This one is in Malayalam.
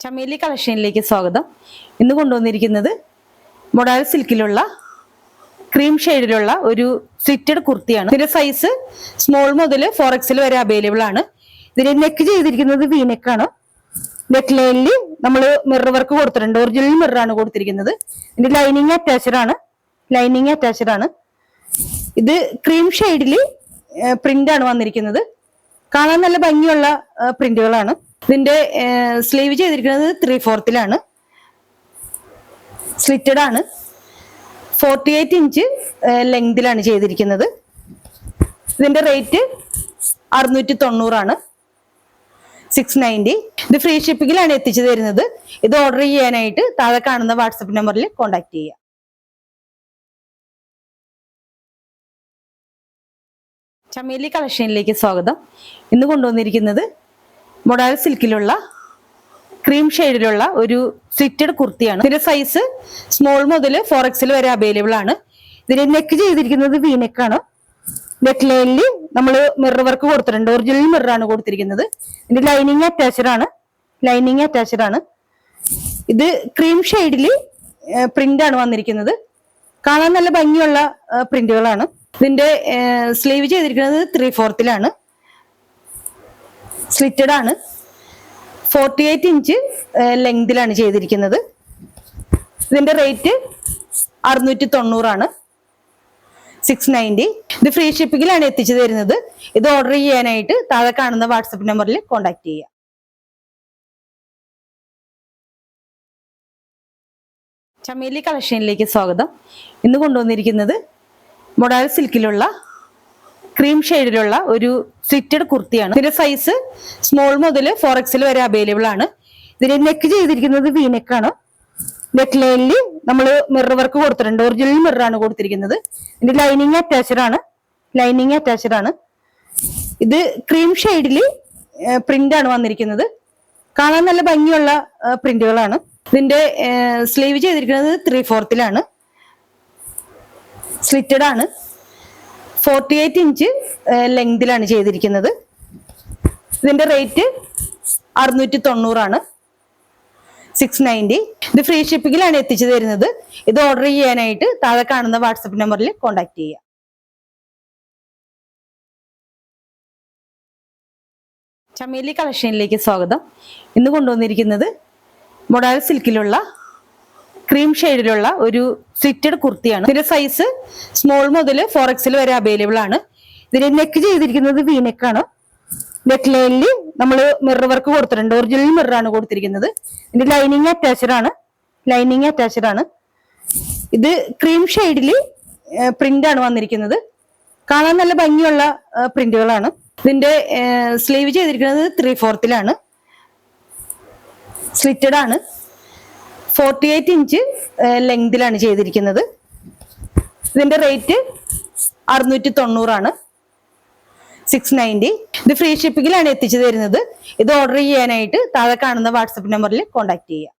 ചമേലി കളക്ഷനിലേക്ക് സ്വാഗതം. ഇന്ന് കൊണ്ടുവന്നിരിക്കുന്നത് മൊഡാൽ സിൽക്കിലുള്ള ക്രീം ഷെയ്ഡിലുള്ള ഒരു സ്ലിറ്റഡ് കുർത്തിയാണ്. ഇതിന്റെ സൈസ് സ്മോൾ മുതൽ 4XL വരെ അവൈലബിൾ ആണ്. ഇതിന് നെക്ക് ചെയ്തിരിക്കുന്നത് വീനെക്കാണ്. നെക്ക് ലൈനിൽ നമ്മൾ മിറർ വർക്ക് കൊടുത്തിട്ടുണ്ട്. ഒറിജിനൽ മിററാണ് കൊടുത്തിരിക്കുന്നത്. ഇതിന്റെ ലൈനിങ് അറ്റാച്ച്ഡ് ആണ്. ഇത് ക്രീം ഷെയ്ഡിൽ പ്രിന്റ് ആണ് വന്നിരിക്കുന്നത്. കാണാൻ നല്ല ഭംഗിയുള്ള പ്രിന്റുകളാണ്. ഇതിന്റെ സ്ലീവ് ചെയ്തിരിക്കുന്നത് 3/4 സ്ലിറ്റഡ് ആണ്. 48 ഇഞ്ച് ലെങ്തിലാണ് ചെയ്തിരിക്കുന്നത്. ഇതിന്റെ റേറ്റ് 690 690. ഇത് ഫ്രീ ഷിപ്പിങ്ങിലാണ് എത്തിച്ചു തരുന്നത്. ഇത് ഓർഡർ ചെയ്യാനായിട്ട് താഴെ കാണുന്ന വാട്സപ്പ് നമ്പറിൽ കോൺടാക്ട് ചെയ്യുക. ചമേലി കളക്ഷനിലേക്ക് സ്വാഗതം. ഇന്ന് കൊണ്ടുവന്നിരിക്കുന്നത് മൊഡാൽ സിൽക്കിലുള്ള ക്രീം ഷെയ്ഡിലുള്ള ഒരു സ്ലിറ്റഡ് കുർത്തിയാണ്. ഇതിന്റെ സൈസ് സ്മോൾ മുതൽ 4XL വരെ അവൈലബിൾ ആണ്. ഇതിന് നെക്ക് ചെയ്തിരിക്കുന്നത് വീനെക്കാണ്. നെക്ക് ലൈനിൽ നമ്മൾ മിറർ വർക്ക് കൊടുത്തിട്ടുണ്ട്. ഒറിജിനൽ മിററാണ് കൊടുത്തിരിക്കുന്നത്. ഇതിന്റെ ലൈനിങ് അറ്റാച്ച്ഡ് ആണ്. ഇത് ക്രീം ഷെയ്ഡിൽ പ്രിന്റ് ആണ് വന്നിരിക്കുന്നത്. കാണാൻ നല്ല ഭംഗിയുള്ള പ്രിന്റുകളാണ്. ഇതിന്റെ സ്ലീവ് ചെയ്തിരിക്കുന്നത് 3/4 സ്ലിറ്റഡ് ആണ്. 48 ഇഞ്ച് ലെങ്തിലാണ് ചെയ്തിരിക്കുന്നത്. ഇതിന്റെ റേറ്റ് 690 690. ഇത് ഫ്രീ ഷിപ്പിങ്ങിലാണ് എത്തിച്ചു തരുന്നത്. ഇത് ഓർഡർ ചെയ്യാനായിട്ട് താഴെ കാണുന്ന വാട്സപ്പ് നമ്പറിൽ കോൺടാക്ട് ചെയ്യുക. ചമേലി കളക്ഷനിലേക്ക് സ്വാഗതം. ഇന്ന് കൊണ്ടുവന്നിരിക്കുന്നത് മൊഡാൽ സിൽക്കിലുള്ള ക്രീം ഷെയ്ഡിലുള്ള ഒരു സ്ലിറ്റഡ് കുർത്തിയാണ്. ഇതിന്റെ സൈസ് സ്മോൾ മുതൽ 4XL വരെ അവൈലബിൾ ആണ്. ഇതിന് നെക്ക് ചെയ്തിരിക്കുന്നത് വീനെക്കാണ്. നെക്ക് ലൈനിൽ നമ്മൾ മിറർ വർക്ക് കൊടുത്തിട്ടുണ്ട്. ഒറിജിനൽ മിററാണ് കൊടുത്തിരിക്കുന്നത്. ഇതിന്റെ ലൈനിങ് അറ്റാച്ച്ഡ് ആണ്. ഇത് ക്രീം ഷെയ്ഡിൽ പ്രിന്റ് ആണ് വന്നിരിക്കുന്നത്. കാണാൻ നല്ല ഭംഗിയുള്ള പ്രിന്റുകളാണ്. ഇതിന്റെ സ്ലീവ് ചെയ്തിരിക്കുന്നത് 3/4 സ്ലിറ്റഡ് ആണ്. 48 ഇഞ്ച് ലെങ്തിലാണ് ചെയ്തിരിക്കുന്നത്. ഇതിന്റെ റേറ്റ് 690 690. ഇത് ഫ്രീ ഷിപ്പിങ്ങിലാണ് എത്തിച്ചു തരുന്നത്. ഇത് ഓർഡർ ചെയ്യാനായിട്ട് താഴെ കാണുന്ന വാട്സപ്പ് നമ്പറിൽ കോൺടാക്ട് ചെയ്യുക. ചമേലി കളക്ഷനിലേക്ക് സ്വാഗതം. ഇന്ന് കൊണ്ടുവന്നിരിക്കുന്നത് മൊഡാൽ സിൽക്കിലുള്ള ക്രീം ഷെയ്ഡിലുള്ള ഒരു സ്ലിറ്റഡ് കുർത്തിയാണ്. ഇതിന്റെ സൈസ് സ്മോൾ മുതൽ 4XL വരെ അവൈലബിൾ ആണ്. ഇതിന് നെക്ക് ചെയ്തിരിക്കുന്നത് വീനെക്കാണ്. നെക്ക് ലൈനിൽ നമ്മൾ മിറർ വർക്ക് കൊടുത്തിട്ടുണ്ട്. ഒറിജിനൽ മിററാണ് കൊടുത്തിരിക്കുന്നത്. ഇതിന്റെ ലൈനിങ് അറ്റാച്ച്ഡ് ആണ്. ഇത് ക്രീം ഷെയ്ഡിൽ പ്രിന്റ് ആണ് വന്നിരിക്കുന്നത്. കാണാൻ നല്ല ഭംഗിയുള്ള പ്രിന്റുകളാണ്. ഇതിന്റെ സ്ലീവ് ചെയ്തിരിക്കുന്നത് 3/4 സ്ലിറ്റഡ് ആണ്. 48 ഇഞ്ച് ലെങ്തിലാണ് ചെയ്തിരിക്കുന്നത്. ഇതിന്റെ റേറ്റ് 690 690. ഇത് ഫ്രീ ഷിപ്പിങ്ങിലാണ് എത്തിച്ചു തരുന്നത്. ഇത് ഓർഡർ ചെയ്യാനായിട്ട് താഴെ കാണുന്ന വാട്സപ്പ് നമ്പറിൽ കോൺടാക്ട് ചെയ്യുക.